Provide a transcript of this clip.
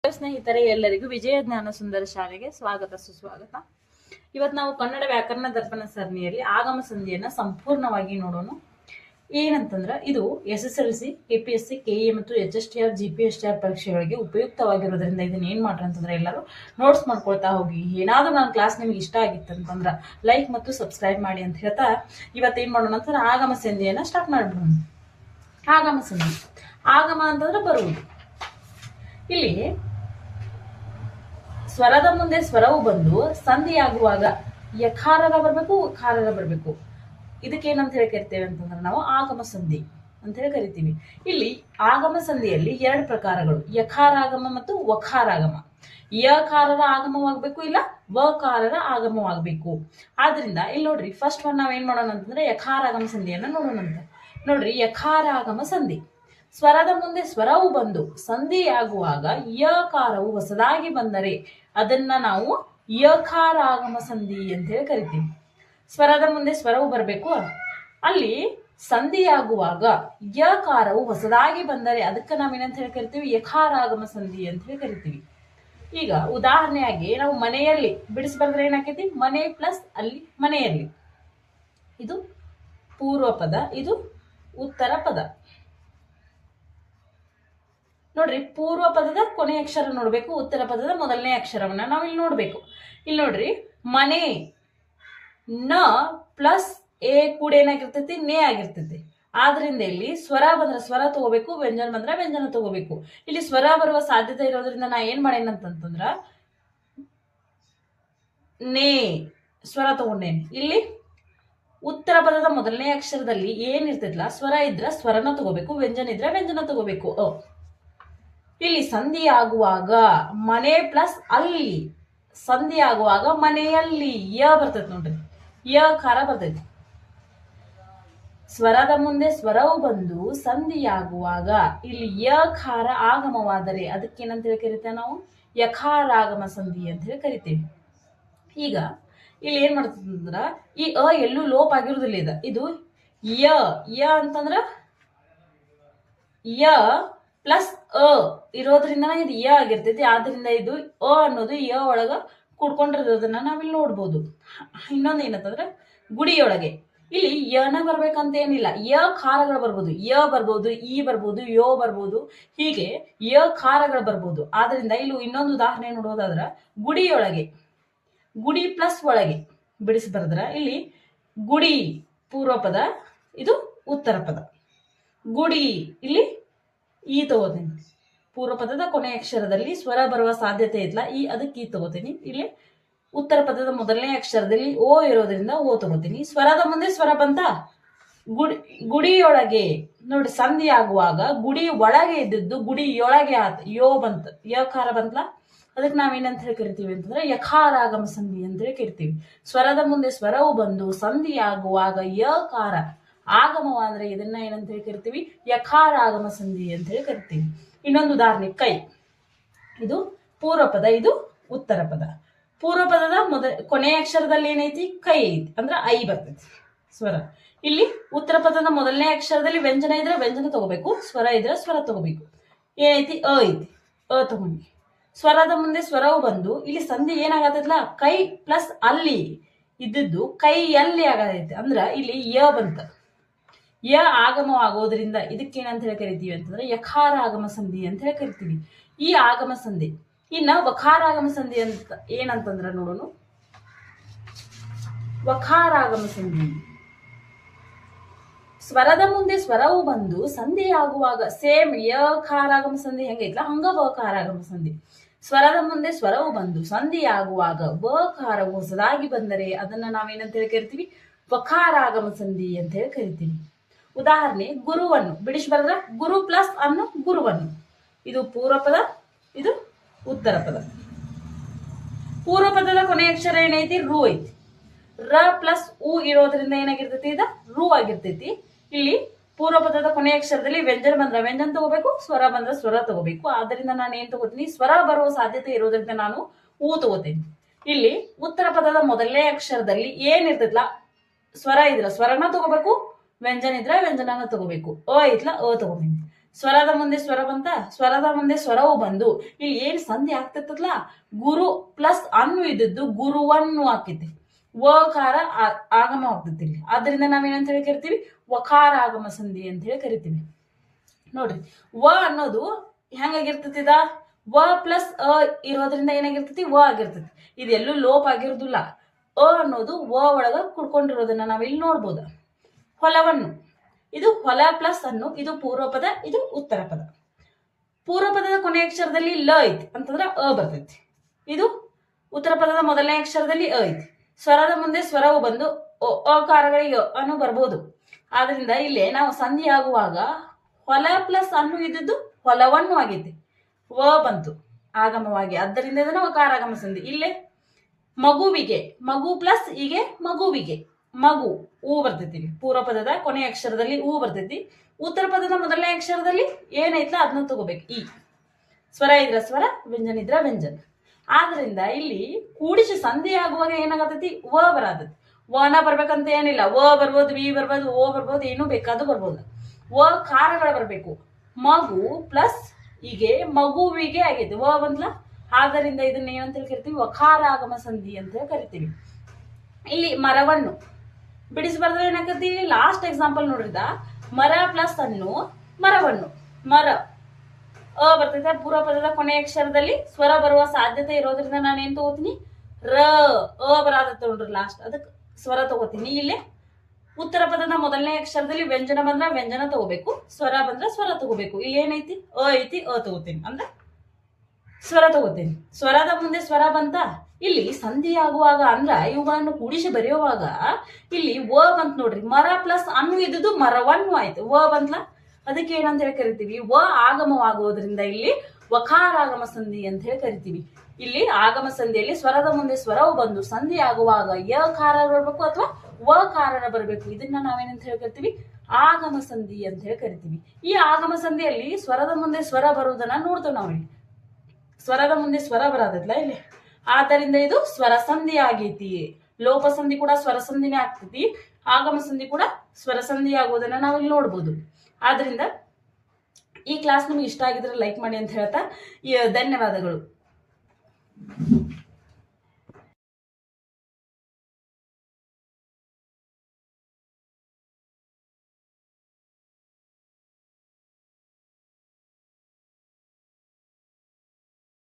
ಸ್ನೇಹಿತರೆ, ಎಲ್ಲರಿಗೂ ವಿಜಯ ಜ್ಞಾನ ಸುಂದರ ಶಾಲೆಗೆ ಸ್ವಾಗತ ಸುಸ್ವಾಗತ. ಇವತ್ತು ನಾವು ಕನ್ನಡ ವ್ಯಾಕರಣ ದರ್ಪಣ ಸರಣಿಯಲ್ಲಿ ಆಗಮ ಸಂಧಿಯನ್ನ ಸಂಪೂರ್ಣವಾಗಿ ನೋಡೋಣ. ಏನಂತಂದ್ರ ಇದು SSLC, KPSC, KE ಮತ್ತು HSTR, GPSTR ಪರೀಕ್ಷೆಗಳಿಗೆ ಉಪಯುಕ್ತವಾಗಿರೋದ್ರಿಂದ ಇದನ್ನ ಏನ್ ಮಾಡ್ರಿ ಅಂತಂದ್ರೆ ಎಲ್ಲರೂ ನೋಟ್ಸ್ ಮಾಡ್ಕೊಳ್ತಾ ಹೋಗಿ. ಏನಾದ್ರೂ ನನ್ನ ಕ್ಲಾಸ್ ನಿಮ್ಗೆ ಇಷ್ಟ ಆಗಿತ್ತಂತಂದ್ರ ಲೈಕ್ ಮತ್ತು ಸಬ್ಸ್ಕ್ರೈಬ್ ಮಾಡಿ ಅಂತ ಹೇಳ್ತಾ ಇವತ್ತೇನ್ ಮಾಡೋಣ ಅಂತಂದ್ರೆ ಆಗಮ ಸಂಧಿಯನ್ನ ಸ್ಟಾರ್ಟ್ ಮಾಡ್ಬಿಡೋಣ. ಆಗಮ ಸಂಧಿ, ಆಗಮ ಅಂತಂದ್ರೆ ಬರುವುದು. ಇಲ್ಲಿ ಸ್ವರದ ಮುಂದೆ ಸ್ವರವು ಬಂದು ಸಂಧಿಯಾಗುವಾಗ ಯಕಾರರ ಬರ್ಬೇಕು, ಉಕಾರರ ಬರ್ಬೇಕು. ಇದಕ್ಕೇನಂತ ಹೇಳಿ ಕರಿತೇವೆ ಅಂತಂದ್ರೆ ನಾವು ಆಗಮ ಸಂಧಿ ಅಂತ ಹೇಳಿ ಕರಿತೀವಿ. ಇಲ್ಲಿ ಆಗಮ ಸಂಧಿಯಲ್ಲಿ ಎರಡು ಪ್ರಕಾರಗಳು, ಯಕಾರಾಗಮ ಮತ್ತು ವಕಾರಾಗಮ. ಯಕಾರರ ಆಗಮವಾಗಬೇಕು, ಇಲ್ಲ ವಕಾರರ ಆಗಮವಾಗಬೇಕು. ಆದ್ರಿಂದ ಇಲ್ಲಿ ನೋಡ್ರಿ, ಫಸ್ಟ್ ಒನ್ ನಾವ್ ಏನ್ ಮಾಡೋಣ ಅಂತಂದ್ರೆ ಯಕಾರಾಗಮ ಸಂಧಿಯನ್ನ ನೋಡೋಣಂತ. ನೋಡ್ರಿ, ಯಕಾರಾಗಮ ಸಂಧಿ. ಸ್ವರದ ಮುಂದೆ ಸ್ವರವು ಬಂದು ಸಂಧಿಯಾಗುವಾಗ ಯಕಾರವು ಹೊಸದಾಗಿ ಬಂದರೆ ಅದನ್ನ ನಾವು ಯಕಾರಾಗಮ ಸಂಧಿ ಅಂತ ಹೇಳಿ ಕರಿತೀವಿ. ಸ್ವರದ ಮುಂದೆ ಸ್ವರವು ಬರಬೇಕು, ಅಲ್ಲಿ ಸಂಧಿಯಾಗುವಾಗ ಯಕಾರವು ಹೊಸದಾಗಿ ಬಂದರೆ ಅದಕ್ಕೆ ನಾವೇನಂತ ಹೇಳಿ ಕರಿತೀವಿ, ಯಕಾರಾಗಮ ಸಂಧಿ ಅಂತ ಹೇಳಿ ಕರಿತೀವಿ. ಈಗ ಉದಾಹರಣೆಯಾಗಿ ನಾವು ಮನೆಯಲ್ಲಿ ಬಿಡಿಸ್ಬಾರ್ದ್ರೆ ಏನಾಕೈತಿ, ಮನೆ ಪ್ಲಸ್ ಅಲ್ಲಿ ಮನೆಯಲ್ಲಿ. ಇದು ಪೂರ್ವ ಪದ, ಇದು ಉತ್ತರ ಪದ. ನೋಡ್ರಿ, ಪೂರ್ವ ಪದದ ಕೊನೆಯ ಅಕ್ಷರ ನೋಡ್ಬೇಕು, ಉತ್ತರ ಪದದ ಮೊದಲನೇ ಅಕ್ಷರವನ್ನ ನಾವು ಇಲ್ಲಿ ನೋಡ್ಬೇಕು. ಇಲ್ಲಿ ನೋಡ್ರಿ, ಮನೆ ನ ಪ್ಲಸ್ ಎ ಕೂಡ ಏನಾಗಿರ್ತೈತಿ, ನೇ ಆಗಿರ್ತೈತಿ. ಆದ್ರಿಂದ ಇಲ್ಲಿ ಸ್ವರ ಬಂದ್ರೆ ಸ್ವರ ತಗೋಬೇಕು, ವ್ಯಂಜನ ಬಂದ್ರೆ ವ್ಯಂಜನ ತಗೋಬೇಕು. ಇಲ್ಲಿ ಸ್ವರ ಬರುವ ಸಾಧ್ಯತೆ ಇರೋದ್ರಿಂದ ನಾ ಏನ್ ಮಾಡೇನಂತಂದ್ರ ನೇ ಸ್ವರ ತಗೊಂಡೇನೆ. ಇಲ್ಲಿ ಉತ್ತರ ಪದದ ಮೊದಲನೇ ಅಕ್ಷರದಲ್ಲಿ ಏನಿರ್ತೈತಿಲ್ಲ, ಸ್ವರ ಇದ್ರ ಸ್ವರನ ತಗೋಬೇಕು, ವ್ಯಂಜನ ಇದ್ರೆ ವ್ಯಂಜನ ತಗೋಬೇಕು. ಇಲ್ಲಿ ಸಂಧಿ ಆಗುವಾಗ ಮನೆ ಪ್ಲಸ್ ಅಲ್ಲಿ, ಸಂಧಿ ಆಗುವಾಗ ಮನೆಯಲ್ಲಿ ಯ ಬರ್ತೈತಿ. ನೋಡ್ರಿ, ಯಕಾರ ಬರ್ತೈತಿ. ಸ್ವರದ ಮುಂದೆ ಸ್ವರವು ಬಂದು ಸಂಧಿಯಾಗುವಾಗ ಇಲ್ಲಿ ಯಕಾರ ಆಗಮವಾದರೆ ಅದಕ್ಕೇನಂತ ಹೇಳಿ ಕರಿತೇವೆ ನಾವು, ಯಕಾರಾಗಮ ಸಂಧಿ ಅಂತ ಹೇಳಿ ಕರಿತೇವೆ. ಈಗ ಇಲ್ಲಿ ಏನ್ ಮಾಡ್ತದಂದ್ರ ಈ ಎಲ್ಲೂ ಲೋಪ ಆಗಿರುವುದಿಲ್ಲ. ಇದು ಯ ಅಂತಂದ್ರ ಯ ಪ್ಲಸ್ ಇರೋದ್ರಿಂದ ಇದು ಯ ಆಗಿರ್ತೈತಿ. ಆದ್ರಿಂದ ಇದು ಅನ್ನೋದು ಯ ಒಳಗ ಕೂಡ್ಕೊಂಡಿರೋದನ್ನ ನಾವಿಲ್ಲಿ ನೋಡ್ಬೋದು. ಇನ್ನೊಂದು ಏನಂತಂದ್ರೆ ಗುಡಿಯೊಳಗೆ ಇಲ್ಲಿ ಯನ ಬರ್ಬೇಕಂತ ಏನಿಲ್ಲ, ಯ ಖಾರಗಳು ಬರ್ಬೋದು, ಯ ಬರ್ಬೋದು, ಈ ಬರ್ಬೋದು, ಯೋ ಬರ್ಬೋದು, ಹೀಗೆ ಯ ಖಾರಗಳು ಬರ್ಬೋದು. ಆದ್ರಿಂದ ಇಲ್ಲಿ ಇನ್ನೊಂದು ಉದಾಹರಣೆ ನೋಡೋದಾದ್ರ ಗುಡಿಯೊಳಗೆ, ಗುಡಿ ಪ್ಲಸ್ ಒಳಗೆ ಬಿಡಿಸಿ ಬರೆದ್ರ ಇಲ್ಲಿ ಗುಡಿ ಪೂರ್ವ ಪದ, ಇದು ಉತ್ತರ ಪದ. ಗುಡಿ ಇಲ್ಲಿ ಈ ತಗೋತೀನಿ, ಪೂರ್ವ ಪದದ ಕೊನೆಯ ಅಕ್ಷರದಲ್ಲಿ ಸ್ವರ ಬರುವ ಸಾಧ್ಯತೆ ಇಲ್ಲ, ಈ ಅದಕ್ಕೆ ಈ ತಗೋತೀನಿ. ಇಲ್ಲಿ ಉತ್ತರ ಪದದ ಮೊದಲನೇ ಅಕ್ಷರದಲ್ಲಿ ಓ ಇರೋದ್ರಿಂದ ಓ ತಗೋತೀನಿ. ಸ್ವರದ ಮುಂದೆ ಸ್ವರ ಬಂತ, ಗುಡಿಯೊಳಗೆ ನೋಡಿ ಸಂಧಿ ಆಗುವಾಗ ಗುಡಿ ಒಳಗೆ ಇದ್ದದ್ದು ಗುಡಿಯೊಳಗೆ ಆತ, ಯೋ ಬಂತ, ಯಕಾರ ಬಂತಲ್ಲ, ಅದಕ್ಕೆ ನಾವೇನಂತ ಹೇಳಿ ಕರಿತೀವಿ ಅಂತಂದ್ರೆ ಯಕಾರಾಗಮ ಸಂಧಿ ಅಂತ ಹೇಳಿ ಕರಿತೀವಿ. ಸ್ವರದ ಮುಂದೆ ಸ್ವರವು ಬಂದು ಸಂಧಿ ಆಗುವಾಗ ಯಕಾರ ಆಗಮವಾದ್ರೆ ಇದನ್ನ ಏನಂತ ಹೇಳಿ ಕರಿತೀವಿ, ಯಕಾರಾಗಮ ಸಂಧಿ ಅಂತ ಹೇಳಿ ಕರಿತೀವಿ. ಇನ್ನೊಂದು ಉದಾಹರಣೆ, ಕೈ. ಇದು ಪೂರ್ವ ಪದ, ಇದು ಉತ್ತರ ಪದ. ಪೂರ್ವ ಪದದ ಕೊನೆಯ ಅಕ್ಷರದಲ್ಲಿ ಏನೈತಿ, ಕೈ ಐತಿ, ಅಂದ್ರೆ ಐ ಬರ್ತೈತಿ ಸ್ವರ. ಇಲ್ಲಿ ಉತ್ತರ ಪದದ ಮೊದಲನೇ ಅಕ್ಷರದಲ್ಲಿ ವ್ಯಂಜನ ಇದ್ರೆ ವ್ಯಂಜನ ತಗೋಬೇಕು, ಸ್ವರ ಇದ್ರೆ ಸ್ವರ ತಗೋಬೇಕು. ಏನೈತಿ, ಐತಿ, ತಗೊಂಡಿ. ಸ್ವರದ ಮುಂದೆ ಸ್ವರವು ಬಂದು ಇಲ್ಲಿ ಸಂಧಿ ಏನಾಗತ್ತಲ್ಲ, ಕೈ ಪ್ಲಸ್ ಅಲ್ಲಿ ಇದ್ದದ್ದು ಕೈ ಎಲ್ಲಿ ಆಗತೈತಿ, ಅಂದ್ರ ಇಲ್ಲಿ ಯ ಬಂತ, ಯ ಆಗಮವಾಗೋದ್ರಿಂದ ಇದಕ್ಕೇನಂತ ಹೇಳಿ ಕರಿತೀವಿ ಅಂತಂದ್ರೆ ಯಕಾರ ಆಗಮ ಸಂಧಿ ಅಂತ ಹೇಳಿ ಕರಿತೀವಿ. ಈ ಆಗಮ ಸಂಧಿ. ಇನ್ನ ವಕಾರಾಗಮ ಸಂಧಿ ಅಂತ ಏನಂತಂದ್ರ ನೋಡೋಣ. ವಕಾರಾಗಮ ಸಂಧಿ, ಸ್ವರದ ಮುಂದೆ ಸ್ವರವು ಬಂದು ಸಂಧಿ ಆಗುವಾಗ ಸೇಮ್ ಯಕಾರಾಗಮ ಸಂಧಿ ಹೆಂಗೈತ್ಲ ಹಂಗ ವಕಾರಾಗಮ ಸಂಧಿ. ಸ್ವರದ ಮುಂದೆ ಸ್ವರವು ಬಂದು ಸಂಧಿ ಆಗುವಾಗ ವಕಾರವು ಹೊಸದಾಗಿ ಬಂದರೆ ಅದನ್ನ ನಾವೇನಂತ ಹೇಳಿ ಕರಿತೀವಿ, ವಕಾರಾಗಮ ಸಂಧಿ ಅಂತ ಹೇಳಿ ಕರಿತೀವಿ. ಉದಾಹರಣೆ, ಗುರುವನ್ನು ಬಿಡಿಸಿ ಬರೆದ್ರ ಗುರು ಪ್ಲಸ್ ಅನ್ನು ಗುರುವನ್ನು. ಇದು ಪೂರ್ವ ಪದ, ಇದು ಉತ್ತರ ಪದ. ಪೂರ್ವ ಪದದ ಕೊನೆಯ ಅಕ್ಷರ ಏನೈತಿ, ರು ಐತಿ. ರ ಪ್ಲಸ್ ಉ ಇರೋದ್ರಿಂದ ಏನಾಗಿರ್ತೈತಿ, ಇದ ರು ಆಗಿರ್ತೈತಿ. ಇಲ್ಲಿ ಪೂರ್ವ ಪದದ ಕೊನೆಯ ಅಕ್ಷರದಲ್ಲಿ ವ್ಯಂಜನ ಬಂದ್ರೆ ವ್ಯಂಜನ ತಗೋಬೇಕು, ಸ್ವರ ಬಂದ್ರೆ ಸ್ವರ ತಗೋಬೇಕು. ಆದ್ರಿಂದ ನಾನು ಏನ್ ತಗೋತೀನಿ, ಸ್ವರ ಬರುವ ಸಾಧ್ಯತೆ ಇರೋದ್ರಿಂದ ನಾನು ಊ ತಗೋತೀನಿ. ಇಲ್ಲಿ ಉತ್ತರ ಪದದ ಮೊದಲನೇ ಅಕ್ಷರದಲ್ಲಿ ಏನಿರ್ತೈತ್ಲ, ಸ್ವರ ಇದ್ರ ಸ್ವರನ ತಗೋಬೇಕು, ವ್ಯಂಜನ ಇದ್ರೆ ವ್ಯಂಜನನ ತಗೋಬೇಕು. ಐತ್ಲ ತಗೋತೀನಿ. ಸ್ವರದ ಮುಂದೆ ಸ್ವರ ಬಂತ, ಸ್ವರದ ಮುಂದೆ ಸ್ವರವು ಬಂದು ಇಲ್ಲಿ ಏನ್ ಸಂಧಿ ಆಗ್ತಿತ್ತಲ್ಲ, ಗುರು ಪ್ಲಸ್ ಅನ್ನು ಇದ್ದದ್ದು ಗುರುವನ್ನು ಹಾಕಿತಿ, ವಕಾರ ಆಗಮ ಆಗ್ತೈತಿ ಇಲ್ಲಿ. ಆದ್ರಿಂದ ನಾವೇನಂತ ಹೇಳಿ ಕರಿತೀವಿ, ವಕಾರ ಆಗಮ ಸಂಧಿ ಅಂತ ಹೇಳಿ ಕರಿತೀವಿ. ನೋಡ್ರಿ, ವ ಅನ್ನೋದು ಹೆಂಗಾಗಿರ್ತೈತಿದ, ವ ಪ್ಲಸ್ ಅ ಇರೋದ್ರಿಂದ ಏನಾಗಿರ್ತೈತಿ, ವ ಆಗಿರ್ತೈತಿ. ಇದೆಲ್ಲೂ ಲೋಪ ಆಗಿರೋದಿಲ್ಲ. ಅ ಅನ್ನೋದು ವ ಒಳಗ ಕುಡ್ಕೊಂಡಿರೋದನ್ನ ನಾವಿಲ್ಲಿ ನೋಡ್ಬೋದು. ಹೊಲವನ್ನು, ಇದು ಹೊಲ ಪ್ಲಸ್ ಅನ್ನು, ಇದು ಪೂರ್ವ ಪದ, ಇದು ಉತ್ತರ ಪದ. ಪೂರ್ವ ಪದದ ಕೊನೆಯ ಅಕ್ಷರದಲ್ಲಿ ಲ ಐತಿ ಅಂತಂದ್ರೆ ಅ ಬರ್ತೈತಿ. ಇದು ಉತ್ತರ ಪದದ ಮೊದಲನೇ ಅಕ್ಷರದಲ್ಲಿ ಅ ಐತಿ. ಸ್ವರದ ಮುಂದೆ ಸ್ವರವು ಬಂದು ಅಕಾರಗಳಿಗೆ ಅನ್ನು ಬರ್ಬೋದು. ಆದ್ರಿಂದ ಇಲ್ಲಿ ನಾವು ಸಂಧಿ ಆಗುವಾಗ ಹೊಲ ಪ್ಲಸ್ ಅನ್ನು ಇದ್ದದ್ದು ಹೊಲವನ್ನು ಆಗೈತಿ, ವ ಬಂತು ಆಗಮವಾಗಿ. ಆದ್ದರಿಂದ ಇದನ್ನ ವಕಾರಾಗಮ ಸಂಧಿ. ಇಲ್ಲೇ ಮಗುವಿಗೆ, ಮಗು ಪ್ಲಸ್ ಹೀಗೆ ಮಗುವಿಗೆ, ಮಗು ಹೂ ಬರ್ತೈತಿ. ಪೂರ್ವ ಪದದ ಕೊನೆಯ ಅಕ್ಷರದಲ್ಲಿ ಹೂ ಬರ್ತೈತಿ. ಉತ್ತರ ಪದದ ಮೊದಲನೇ ಅಕ್ಷರದಲ್ಲಿ ಏನೈತ್ಲ ಅದನ್ನ ತಗೋಬೇಕು. ಈ ಸ್ವರ ಇದ್ರ ಸ್ವರ, ವ್ಯಂಜನ ಇದ್ರ ವ್ಯಂಜನ. ಆದ್ರಿಂದ ಇಲ್ಲಿ ಕೂಡಿಸಿ ಸಂಧಿ ಆಗುವಾಗ ಏನಾಗತೈತಿ, ವ ಬರತೈತಿ. ವನ ಬರ್ಬೇಕಂತ ಏನಿಲ್ಲ, ವ ಬರ್ಬೋದು, ವಿ ಬರ್ಬೋದು, ಓ ಬರ್ಬೋದು, ಏನು ಬೇಕಾದ್ರೂ ಬರ್ಬೋದು. ವ ಕಾರಗಳು ಬರ್ಬೇಕು. ಮಗು ಪ್ಲಸ್ ಹೀಗೆ ಮಗುವಿಗೆ ಆಗೈತಿ, ವ ಬಂದ್ಲ. ಆದ್ದರಿಂದ ಇದನ್ನ ಏನಂತ ಹೇಳಿ ಕರಿತೀವಿ, ವಕಾರಾಗಮ ಸಂಧಿ ಅಂತ ಹೇಳಿ ಕರಿತೀವಿ. ಇಲ್ಲಿ ಮರವನ್ನು ಬಿಡಿಸಬಾರ್ದ್ರೆ ಏನಾಗತ್ತೀವಿ, ಲಾಸ್ಟ್ ಎಕ್ಸಾಂಪಲ್ ನೋಡ್ರಿದ, ಮರ ಪ್ಲಸ್ ಅನ್ನು ಮರವನ್ನು, ಮರ ಅ ಬರ್ತೈತೆ. ಪೂರ್ವ ಪದದ ಕೊನೆಯ ಅಕ್ಷರದಲ್ಲಿ ಸ್ವರ ಬರುವ ಸಾಧ್ಯತೆ ಇರೋದ್ರಿಂದ ನಾನು ಏನ್ ತಗೋತೀನಿ, ರ ಅ ಬರಾದತ್ತೆ ನೋಡ್ರಿ ಲಾಸ್ಟ್, ಅದಕ್ಕೆ ಸ್ವರ ತಗೋತೀನಿ. ಇಲ್ಲಿ ಉತ್ತರ ಪದದ ಮೊದಲನೇ ಅಕ್ಷರದಲ್ಲಿ ವ್ಯಂಜನ ಬಂದ್ರ ವ್ಯಂಜನ ತಗೋಬೇಕು, ಸ್ವರ ಬಂದ್ರ ಸ್ವರ ತಗೋಬೇಕು. ಇಲ್ಲಿ ಏನೈತಿ, ಅ ಐತಿ, ಅ ತಗೋತೀನಿ ಅಂದ್ರೆ ಸ್ವರ ತಗೋತೀನಿ. ಸ್ವರದ ಮುಂದೆ ಸ್ವರ ಬಂತ. ಇಲ್ಲಿ ಸಂಧಿ ಆಗುವಾಗ ಅಂದ್ರ ಇವುಗಳನ್ನು ಕೂಡಿಸಿ ಬರೆಯುವಾಗ ಇಲ್ಲಿ ವ ಬಂತ್ ನೋಡ್ರಿ, ಮರ ಪ್ಲಸ್ ಅನ್ನು ಇದ್ದುದು ಮರವನ್ನು ಆಯ್ತು, ವ ಬಂತ್ಲ. ಅದಕ್ಕೆ ಏನಂತ ಹೇಳಿ ಕರಿತೀವಿ, ವ ಆಗಮವಾಗುವುದರಿಂದ ಇಲ್ಲಿ ವಕಾರಾಗಮ ಸಂಧಿ ಅಂತ ಹೇಳಿ ಕರಿತೀವಿ. ಇಲ್ಲಿ ಆಗಮ ಸಂಧಿಯಲ್ಲಿ ಸ್ವರದ ಮುಂದೆ ಸ್ವರವು ಬಂದು ಸಂಧಿ ಆಗುವಾಗ ಯ ಕಾರ ಬರ್ಬೇಕು ಅಥವಾ ವ ಕಾರಣ ಬರ್ಬೇಕು. ಇದನ್ನ ನಾವೇನಂತ ಹೇಳಿ ಕರಿತೀವಿ, ಆಗಮ ಸಂಧಿ ಅಂತ ಹೇಳಿ ಕರಿತೀವಿ. ಈ ಆಗಮ ಸಂಧಿಯಲ್ಲಿ ಸ್ವರದ ಮುಂದೆ ಸ್ವರ ಬರುವುದನ್ನ ನೋಡ್ತೇವೆ ನಾವಿಲ್ಲಿ. ಸ್ವರದ ಮುಂದೆ ಸ್ವರ ಬರೋದಿಲ್ಲ ಇಲ್ಲಿ, ಆದ್ದರಿಂದ ಇದು ಸ್ವರ ಸಂಧಿ ಆಗೈತಿ. ಲೋಪ ಸಂಧಿ ಕೂಡ ಸ್ವರ ಸಂಧಿನೇ ಆಗ್ತೈತಿ, ಆಗಮ ಸಂಧಿ ಕೂಡ ಸ್ವರ ಸಂಧಿ ಆಗುವುದನ್ನ ನಾವಿಲ್ಲಿ ನೋಡ್ಬೋದು. ಆದ್ರಿಂದ ಈ ಕ್ಲಾಸ್ ನಿಮ್ಗೆ ಇಷ್ಟ ಆಗಿದ್ರೆ ಲೈಕ್ ಮಾಡಿ ಅಂತ ಹೇಳ್ತಾ ಧನ್ಯವಾದಗಳು.